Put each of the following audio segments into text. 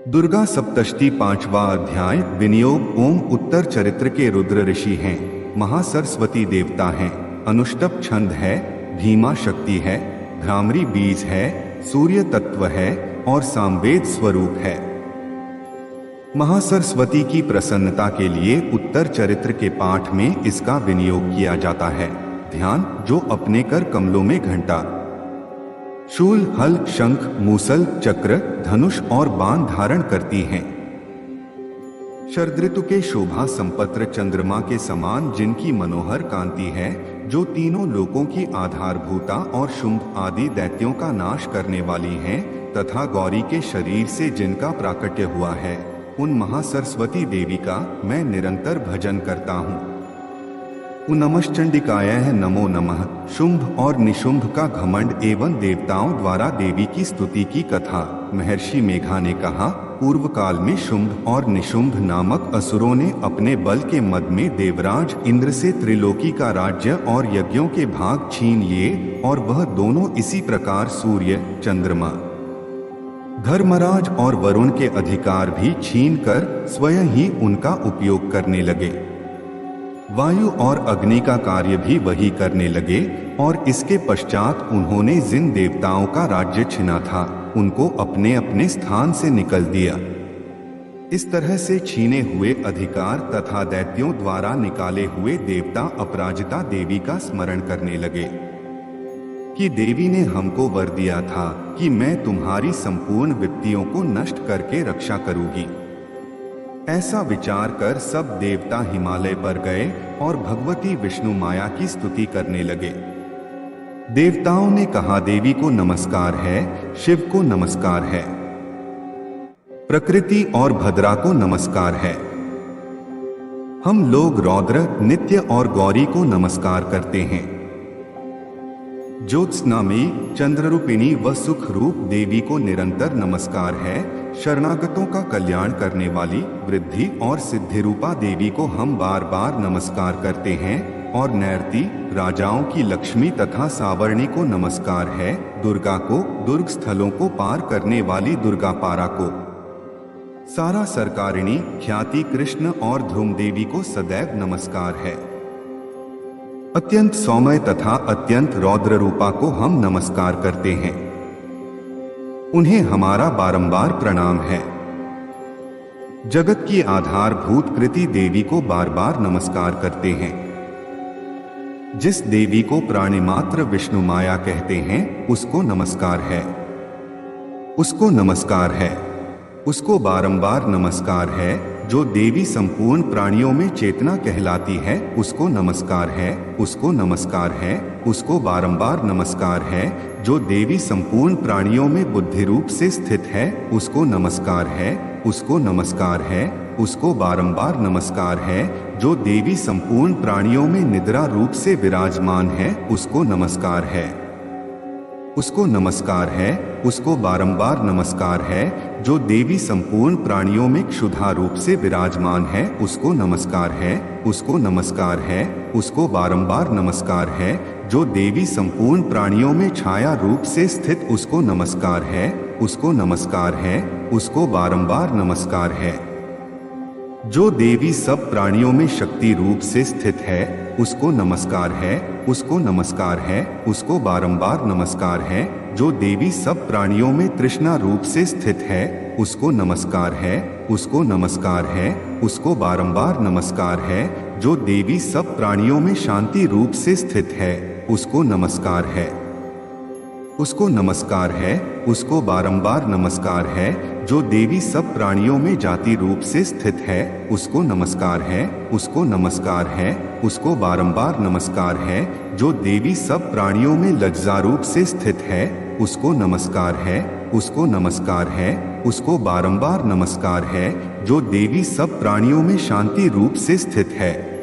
दुर्गा सप्तशती 5वां अध्याय। विनियोग। ओम उत्तर चरित्र के रुद्र ऋषि हैं, महासरस्वती देवता हैं, अनुष्टप छंद है, भीमा शक्ति है, भ्रामरी बीज है, सूर्य तत्व है और सामवेद स्वरूप है। महासरस्वती की प्रसन्नता के लिए उत्तर चरित्र के पाठ में इसका विनियोग किया जाता है। ध्यान। जो अपने कर कमलों में घंटा, शूल, हल, शंख, मूसल, चक्र, धनुष और बाण धारण करती हैं। शरद ऋतु के शोभा संपत्र चंद्रमा के समान जिनकी मनोहर कांति है, जो तीनों लोकों की आधारभूता और शुंभ आदि दैत्यों का नाश करने वाली हैं, तथा गौरी के शरीर से जिनका प्राकट्य हुआ है, उन महासरस्वती देवी का मैं निरंतर भजन करता हूँ। नमश्चंडिकाय नमो नमः। शुंभ और निशुंभ का घमंड एवं देवताओं द्वारा देवी की स्तुति की कथा। महर्षि मेघा ने कहा, पूर्व काल में शुंभ और निशुंभ नामक असुरों ने अपने बल के मद में देवराज इंद्र से त्रिलोकी का राज्य और यज्ञों के भाग छीन लिए, और वह दोनों इसी प्रकार सूर्य, चंद्रमा, धर्मराज और वरुण के अधिकार भी छीनकर स्वयं ही उनका उपयोग करने लगे। वायु और अग्नि का कार्य भी वही करने लगे, और इसके पश्चात उन्होंने जिन देवताओं का राज्य छिना था, उनको अपने अपने स्थान से निकल दिया। इस तरह से छीने हुए अधिकार तथा दैत्यों द्वारा निकाले हुए देवता अपराजिता देवी का स्मरण करने लगे कि देवी ने हमको वर दिया था कि मैं तुम्हारी संपूर्ण विपत्तियों को नष्ट करके रक्षा करूंगी। ऐसा विचार कर सब देवता हिमालय पर गए और भगवती विष्णु माया की स्तुति करने लगे। देवताओं ने कहा, देवी को नमस्कार है, शिव को नमस्कार है, प्रकृति और भद्रा को नमस्कार है। हम लोग रौद्र, नित्य और गौरी को नमस्कार करते हैं। ज्योत्स्नामयी, चंद्ररूपिणी व सुख रूप देवी को निरंतर नमस्कार है। शरणागतों का कल्याण करने वाली वृद्धि और सिद्धि रूपा देवी को हम बार बार नमस्कार करते हैं। और नैरती, राजाओं की लक्ष्मी तथा सावर्णी को नमस्कार है। दुर्गा को, दुर्ग स्थलों को पार करने वाली दुर्गा पारा को, सारा सरकारिणी, ख्याति कृष्ण और ध्रुम देवी को सदैव नमस्कार है। अत्यंत सौम्य तथा अत्यंत रौद्र रूपा को हम नमस्कार करते हैं। उन्हें हमारा बारंबार प्रणाम है। जगत की आधारभूत कृति देवी को बार बार नमस्कार करते हैं। जिस देवी को प्राणिमात्र विष्णु माया कहते हैं, उसको नमस्कार है, उसको नमस्कार है, उसको बारंबार नमस्कार है। जो देवी संपूर्ण प्राणियों में चेतना कहलाती है, उसको नमस्कार है, उसको नमस्कार है, उसको बारंबार नमस्कार है। जो देवी संपूर्ण प्राणियों में बुद्धि रूप से स्थित है, उसको नमस्कार है, उसको नमस्कार है, उसको बारंबार नमस्कार है। जो देवी संपूर्ण प्राणियों में निद्रा रूप से विराजमान है, उसको नमस्कार है, उसको नमस्कार है, उसको बारंबार नमस्कार है। जो देवी संपूर्ण प्राणियों में क्षुधा रूप से विराजमान है, उसको नमस्कार है, उसको नमस्कार है, उसको बारंबार नमस्कार है। जो देवी संपूर्ण प्राणियों में छाया रूप से स्थित, उसको नमस्कार है, उसको नमस्कार है, उसको बारंबार नमस्कार है। जो देवी सब प्राणियों में शक्ति रूप से स्थित है, उसको नमस्कार है, उसको नमस्कार है, उसको बारंबार नमस्कार है। जो देवी सब प्राणियों में तृष्णा रूप से स्थित है, उसको नमस्कार है, उसको नमस्कार है, उसको बारंबार नमस्कार है। जो देवी सब प्राणियों में शांति रूप से स्थित है, उसको नमस्कार है, उसको नमस्कार है, उसको बारंबार नमस्कार है। जो देवी सब प्राणियों में जाति रूप से स्थित है, उसको नमस्कार है, उसको नमस्कार है, उसको बारंबार नमस्कार है। जो देवी सब प्राणियों में लज्जा रूप से स्थित है, उसको नमस्कार है, उसको नमस्कार है, उसको बारंबार नमस्कार है। जो देवी सब प्राणियों में शांति रूप से स्थित है,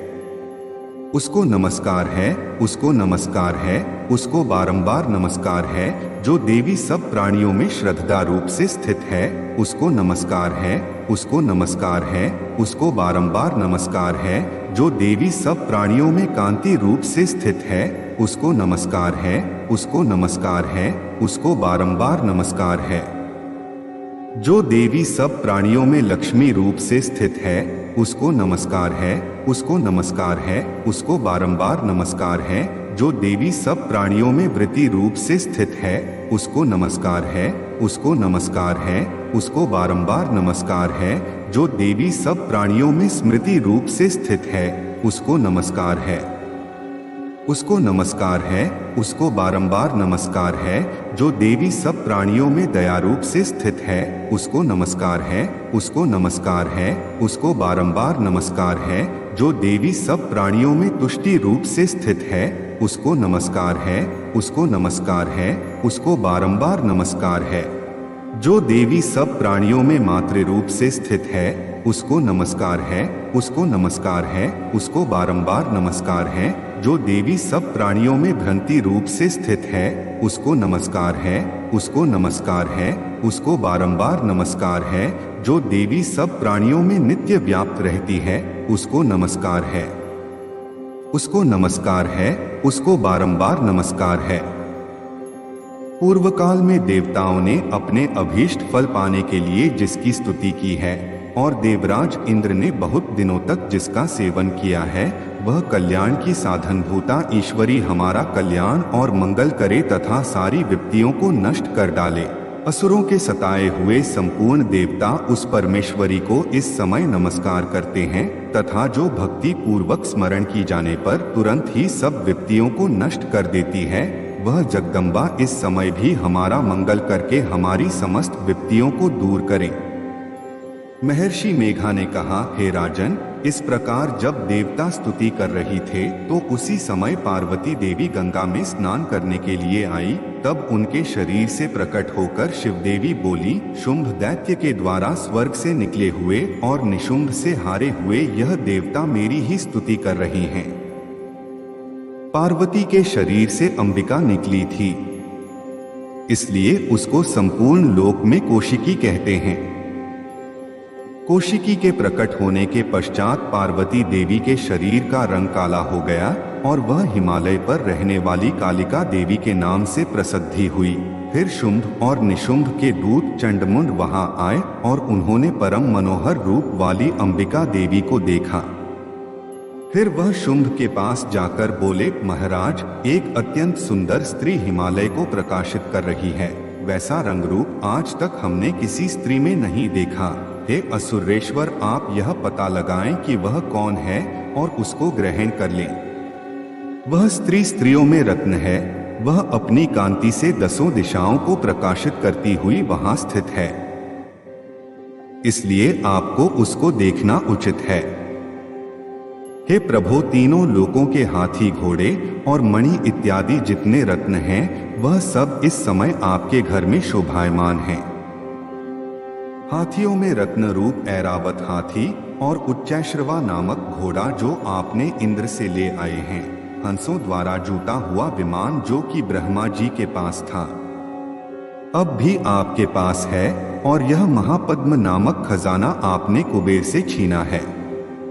उसको नमस्कार है, उसको नमस्कार है, उसको बारंबार नमस्कार है। जो देवी सब प्राणियों में श्रद्धा रूप से स्थित है, उसको नमस्कार है, उसको नमस्कार है, उसको बारंबार नमस्कार है। जो देवी सब प्राणियों में कांति रूप से स्थित है, उसको नमस्कार है, उसको नमस्कार है, उसको बारंबार नमस्कार है। जो देवी सब प्राणियों में लक्ष्मी रूप से स्थित है, उसको नमस्कार है, उसको नमस्कार है, उसको बारंबार नमस्कार है। जो देवी सब प्राणियों में वृत्ति रूप से स्थित है, उसको नमस्कार है, उसको नमस्कार है, उसको बारंबार नमस्कार है। जो देवी सब प्राणियों में स्मृति रूप से स्थित है, उसको नमस्कार है, उसको नमस्कार है, उसको बारंबार नमस्कार है। जो देवी सब प्राणियों में दया रूप से स्थित है, उसको नमस्कार है, उसको नमस्कार है, उसको बारंबार नमस्कार है। जो देवी सब प्राणियों में तुष्टि रूप से स्थित है, उसको नमस्कार है, उसको नमस्कार है, उसको बारंबार नमस्कार है। जो देवी सब प्राणियों में मातृ रूप से स्थित है, उसको नमस्कार है, उसको नमस्कार है, उसको बारंबार नमस्कार है। जो देवी सब प्राणियों में भ्रांति रूप से स्थित है, उसको नमस्कार है, उसको नमस्कार है, उसको बारंबार नमस्कार है। जो देवी सब प्राणियों में नित्य व्याप्त रहती है, उसको नमस्कार है, उसको नमस्कार है, उसको बारंबार नमस्कार है। पूर्व काल में देवताओं ने अपने अभीष्ट फल पाने के लिए जिसकी स्तुति की है और देवराज इंद्र ने बहुत दिनों तक जिसका सेवन किया है, वह कल्याण की साधनभूता ईश्वरी हमारा कल्याण और मंगल करे तथा सारी विपत्तियों को नष्ट कर डाले। असुरों के सताए हुए संपूर्ण देवता उस परमेश्वरी को इस समय नमस्कार करते हैं तथा जो भक्ति पूर्वक स्मरण की जाने पर तुरंत ही सब विपत्तियों को नष्ट कर देती है, वह जगदम्बा इस समय भी हमारा मंगल करके हमारी समस्त विपत्तियों को दूर करे। महर्षि मेघा ने कहा, हे राजन, इस प्रकार जब देवता स्तुति कर रही थे तो उसी समय पार्वती देवी गंगा में स्नान करने के लिए आई। तब उनके शरीर से प्रकट होकर शिव देवी बोली, शुंभ दैत्य के द्वारा स्वर्ग से निकले हुए और निशुंभ से हारे हुए यह देवता मेरी ही स्तुति कर रही हैं। पार्वती के शरीर से अंबिका निकली थी, इसलिए उसको संपूर्ण लोक में कौशिकी कहते हैं। कौशिकी के प्रकट होने के पश्चात पार्वती देवी के शरीर का रंग काला हो गया और वह हिमालय पर रहने वाली कालिका देवी के नाम से प्रसिद्धि हुई। फिर शुंभ और निशुंभ के दूत चंडमुंड वहां आए और उन्होंने परम मनोहर रूप वाली अंबिका देवी को देखा। फिर वह शुंभ के पास जाकर बोले, महाराज, एक अत्यंत सुंदर स्त्री हिमालय को प्रकाशित कर रही है। वैसा रंग रूप आज तक हमने किसी स्त्री में नहीं देखा। हे असुरेश्वर, आप यह पता लगाएं कि वह कौन है और उसको ग्रहण कर लें। वह स्त्री स्त्रियों में रत्न है, वह अपनी कांति से 10 दिशाओं को प्रकाशित करती हुई वहां स्थित है, इसलिए आपको उसको देखना उचित है। हे प्रभु, तीनों लोकों के हाथी, घोड़े और मणि इत्यादि जितने रत्न हैं, वह सब इस समय आपके घर में शोभायमान हैं। हाथियों में रत्न रूप ऐरावत हाथी और उच्चैश्रवा नामक घोड़ा जो आपने इंद्र से ले आए हैं, हंसों द्वारा जूता हुआ विमान जो कि ब्रह्मा जी के पास था, अब भी आपके पास है, और यह महापद्म नामक खजाना आपने कुबेर से छीना है।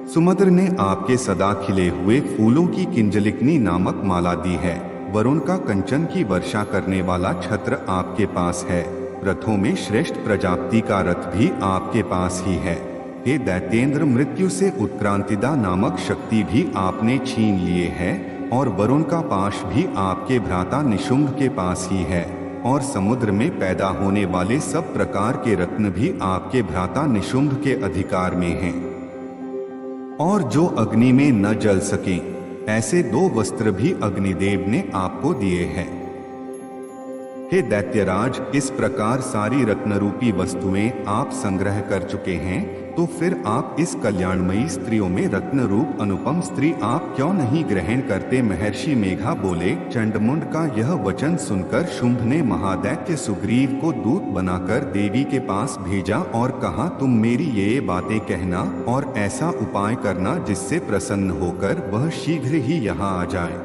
सुमद्र ने आपके सदा खिले हुए फूलों की किंजलिकनी नामक माला दी है। वरुण का कंचन की वर्षा करने वाला छत्र आपके पास है। रथों में श्रेष्ठ प्रजापति का रथ भी आपके पास ही है। हे दैत्येंद्र, मृत्यु से उत्क्रांतिदा नामक शक्ति भी आपने छीन लिए है, और वरुण का पाश भी आपके भ्राता निशुंभ के पास ही है, और समुद्र में पैदा होने वाले सब प्रकार के रत्न भी आपके भ्राता निशुंभ के अधिकार में हैं, और जो अग्नि में न जल सकें, ऐसे 2 वस्त्र भी अग्निदेव ने आपको दिए हैं। हे दैत्यराज, इस प्रकार सारी रत्नरूपी वस्तुएं आप संग्रह कर चुके हैं, तो फिर आप इस कल्याणमयी स्त्रियों में रत्न रूप अनुपम स्त्री आप क्यों नहीं ग्रहण करते? महर्षि मेघा बोले। चंडमुंड का यह वचन सुनकर शुंभ ने महादैत्य सुग्रीव को दूत बनाकर देवी के पास भेजा और कहा, तुम मेरी ये बातें कहना और ऐसा उपाय करना जिससे प्रसन्न होकर वह शीघ्र ही यहाँ आ जाए।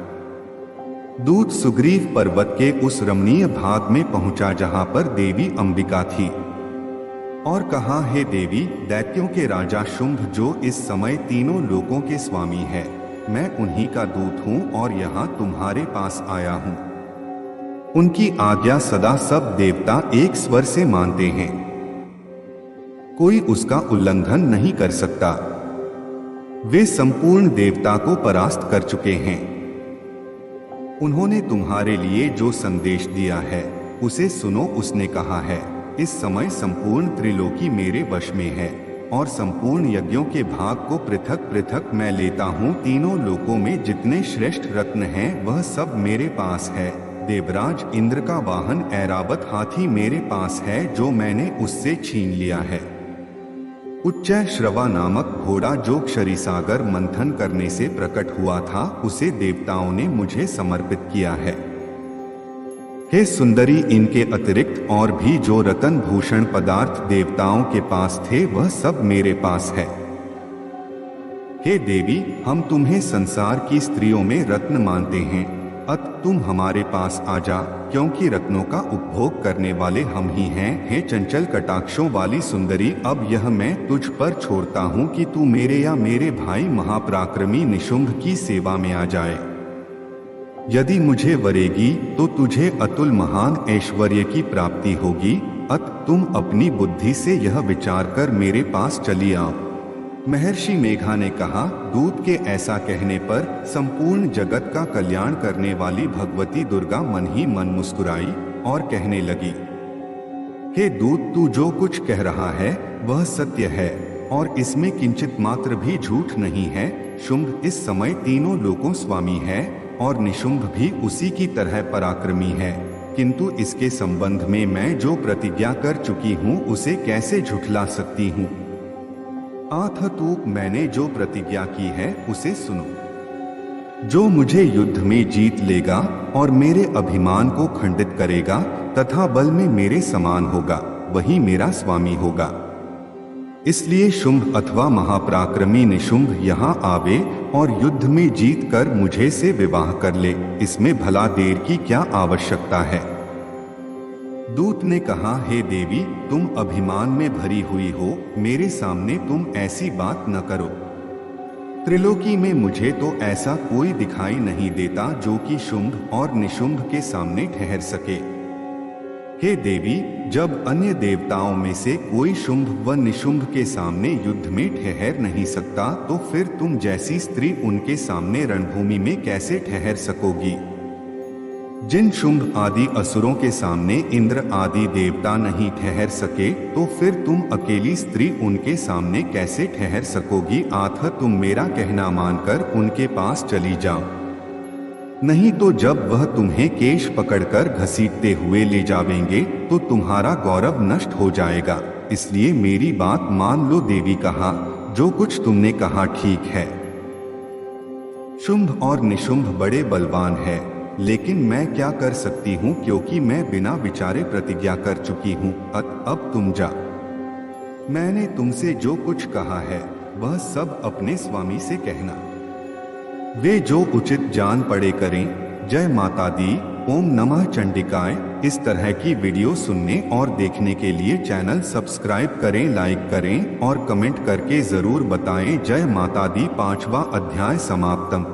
दूत सुग्रीव पर्वत के उस रमणीय भाग में पहुंचा जहां पर देवी अंबिका थी, और कहा, हे देवी, दैत्यों के राजा शुंभ जो इस समय तीनों लोकों के स्वामी है, मैं उन्हीं का दूत हूँ और यहाँ तुम्हारे पास आया हूँ। उनकी आज्ञा सदा सब देवता एक स्वर से मानते हैं। कोई उसका उल्लंघन नहीं कर सकता। वे संपूर्ण देवता को परास्त कर चुके हैं। उन्होंने तुम्हारे लिए जो संदेश दिया है उसे सुनो। उसने कहा है, इस समय संपूर्ण त्रिलोकी मेरे वश में है और संपूर्ण यज्ञों के भाग को पृथक पृथक मैं लेता हूँ। तीनों लोकों में जितने श्रेष्ठ रत्न हैं वह सब मेरे पास है। देवराज इंद्र का वाहन ऐरावत हाथी मेरे पास है जो मैंने उससे छीन लिया है। उच्चै श्रवा नामक घोड़ा जो क्षरीसागर मंथन करने से प्रकट हुआ था उसे देवताओं ने मुझे समर्पित किया है। हे सुंदरी, इनके अतिरिक्त और भी जो रतन भूषण पदार्थ देवताओं के पास थे वह सब मेरे पास है। हे देवी, हम तुम्हें संसार की स्त्रियों में रत्न मानते हैं, अत तुम हमारे पास आ जा, क्योंकि रत्नों का उपभोग करने वाले हम ही हैं। हे चंचल कटाक्षों वाली सुंदरी, अब यह मैं तुझ पर छोड़ता हूँ कि तू मेरे या मेरे भाई महापराक्रमी निशुंभ की सेवा में आ जाए। यदि मुझे वरेगी तो तुझे अतुल महान ऐश्वर्य की प्राप्ति होगी। अत तुम अपनी बुद्धि से यह विचार कर मेरे पास चली आओ। महर्षि मेघा ने कहा, दूत के ऐसा कहने पर संपूर्ण जगत का कल्याण करने वाली भगवती दुर्गा मन ही मन मुस्कुराई और कहने लगी, हे दूत, तू जो कुछ कह रहा है वह सत्य है और इसमें किंचित मात्र भी झूठ नहीं है। शुंभ इस समय तीनों लोकों स्वामी है और निशुंभ भी उसी की तरह पराक्रमी है, किंतु इसके संबंध में मैं जो प्रतिज्ञा कर चुकी हूँ उसे कैसे झुठला सकती हूँ। आथ तूक, मैंने जो प्रतिज्ञा की है उसे सुनो। जो मुझे युद्ध में जीत लेगा और मेरे अभिमान को खंडित करेगा तथा बल में मेरे समान होगा वही मेरा स्वामी होगा। इसलिए शुंभ अथवा महापराक्रमी निशुंभ यहाँ आवे और युद्ध में जीत कर मुझे से विवाह कर ले। इसमें भला देर की क्या आवश्यकता है। दूत ने कहा, हे देवी, तुम अभिमान में भरी हुई हो, मेरे सामने तुम ऐसी बात न करो। त्रिलोकी में मुझे तो ऐसा कोई दिखाई नहीं देता जो कि शुंभ और निशुंभ के सामने ठहर सके। हे देवी, जब अन्य देवताओं में से कोई शुंभ व निशुंभ के सामने युद्ध में ठहर नहीं सकता तो फिर तुम जैसी स्त्री उनके सामने रणभूमि में कैसे ठहर सकोगी। जिन शुंभ आदि असुरों के सामने इंद्र आदि देवता नहीं ठहर सके तो फिर तुम अकेली स्त्री उनके सामने कैसे ठहर सकोगी। आथ तुम मेरा कहना मानकर उनके पास चली जाओ, नहीं तो जब वह तुम्हें केश पकड़कर घसीटते हुए ले जावेंगे तो तुम्हारा गौरव नष्ट हो जाएगा। इसलिए मेरी बात मान लो। देवी कहा, जो कुछ तुमने कहा ठीक है। शुंभ और निशुंभ बड़े बलवान है, लेकिन मैं क्या कर सकती हूँ, क्योंकि मैं बिना विचारे प्रतिज्ञा कर चुकी हूँ। अब तुम जा। मैंने तुमसे जो कुछ कहा है वह सब अपने स्वामी से कहना, वे जो उचित जान पड़े करें। जय माता दी। ओम नमः चंडिकाय। इस तरह की वीडियो सुनने और देखने के लिए चैनल सब्सक्राइब करें, लाइक करें और कमेंट करके जरूर बताएं। जय माता दी। 5वां अध्याय समाप्तम।